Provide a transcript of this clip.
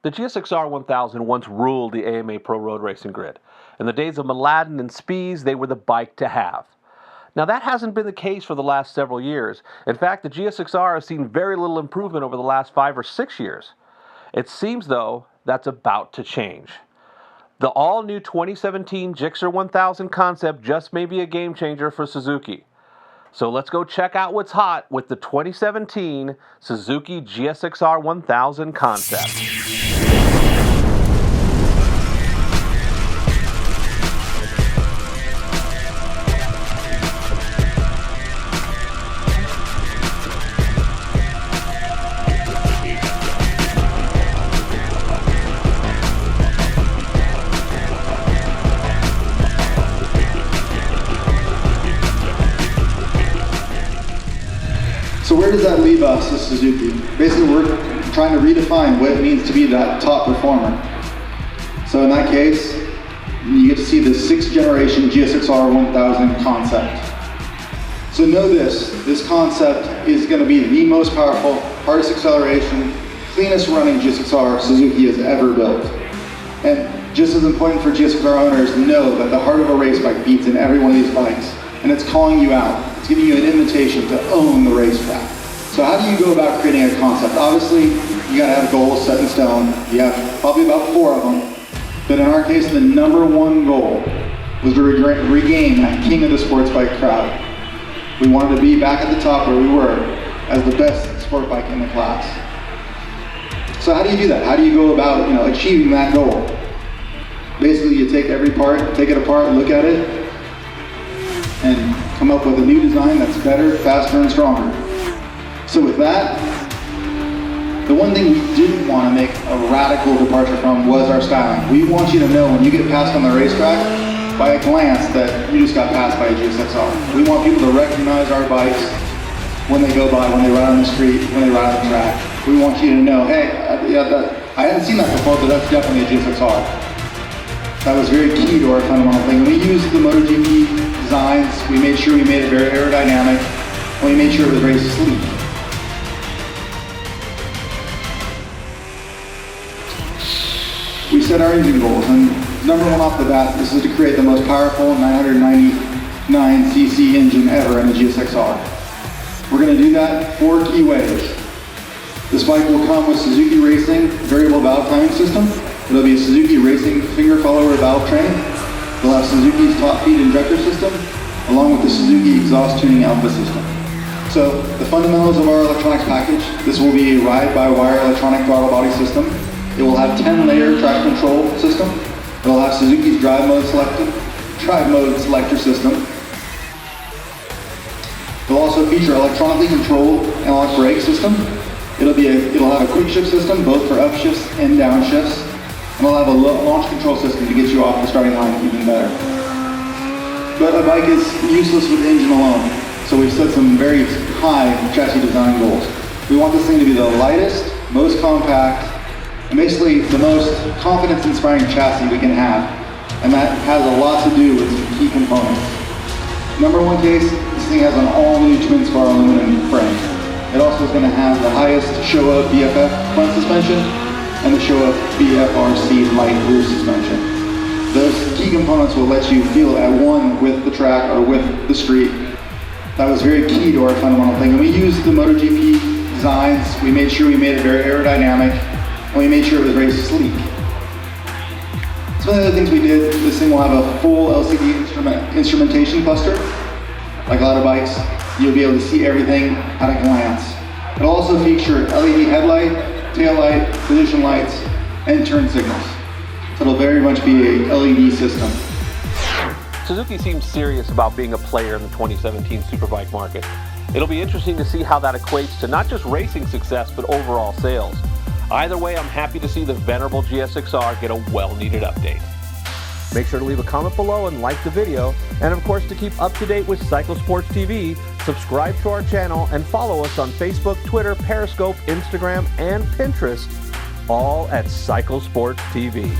The GSXR 1000 once ruled the AMA Pro Road Racing grid. In the days of Miladin and Spies, they were the bike to have. Now that hasn't been the case for the last several years. In fact, the GSXR has seen very little improvement over the last 5 or 6 years. It seems, though, that's about to change. The all-new 2017 Gixxer 1000 concept just may be a game changer for Suzuki. So let's go check out what's hot with the 2017 Suzuki GSXR 1000 concept. So where does that leave us as Suzuki? Basically, we're trying to redefine what it means to be that top performer. So in that case, you get to see the 6th generation GSXR 1000 concept. So know this concept is going to be the most powerful, hardest acceleration, cleanest running GSXR Suzuki has ever built. And just as important for GSXR owners, know that the heart of a race bike beats in every one of these bikes, and it's calling you out. It's giving you an invitation to own the racetrack. So how do you go about creating a concept? Obviously, you gotta have goals set in stone. You have probably about 4 of them. But in our case, the #1 goal was to regain that king of the sports bike crowd. We wanted to be back at the top where we were as the best sport bike in the class. So how do you do that? How do you go about achieving that goal? Basically, you take every part, take it apart, look at it, and come up with a new design that's better, faster, and stronger. So with that, the one thing we didn't want to make a radical departure from was our styling. We want you to know when you get passed on the racetrack, by a glance, that you just got passed by a GSXR. We want people to recognize our bikes when they go by, when they ride on the street, when they ride on the track. We want you to know, hey, I hadn't seen that before, but that's definitely a GSXR. That was very key to our fundamental thing. We used the MotoGP designs. We made sure we made it very aerodynamic, and we made sure it was very sleek. We set our engine goals, and #1 off the bat, this is to create the most powerful 999cc engine ever in a GSXR. We're going to do that 4 key ways. This bike will come with Suzuki Racing variable valve timing system. It'll be a Suzuki Racing finger follower valve train. We'll have Suzuki's top feed injector system, along with the Suzuki exhaust tuning alpha system. So the fundamentals of our electronics package, this will be a ride-by-wire electronic throttle body system. It will have 10-layer traction control system. It will have Suzuki's drive mode selector system. It will also feature electronically controlled analog brake system. It'll have a quick shift system, both for upshifts and downshifts. And it'll have a launch control system to get you off the starting line even better. But a bike is useless with engine alone, so we've set some very high chassis design goals. We want this thing to be the lightest, most compact, and basically the most confidence-inspiring chassis we can have. And that has a lot to do with some key components. #1 case, this thing has an all-new twin spar aluminum frame. It also is going to have the highest Showa BFF front suspension and the Showa BFRC light rear suspension. Those key components will let you feel at one with the track or with the street. That was very key to our fundamental thing. And we used the MotoGP designs. We made sure we made it very aerodynamic, and we made sure it was very sleek. Some of the other things we did, this thing will have a full LCD instrumentation cluster. Like a lot of bikes, you'll be able to see everything at a glance. It'll also feature LED headlight, tail light, position lights, and turn signals. So it'll very much be a LED system. Suzuki seems serious about being a player in the 2017 Superbike market. It'll be interesting to see how that equates to not just racing success, but overall sales. Either way, I'm happy to see the venerable GSXR get a well-needed update. Make sure to leave a comment below and like the video. And of course, to keep up to date with Cycle Sports TV, subscribe to our channel and follow us on Facebook, Twitter, Periscope, Instagram, and Pinterest, all at Cycle Sports TV.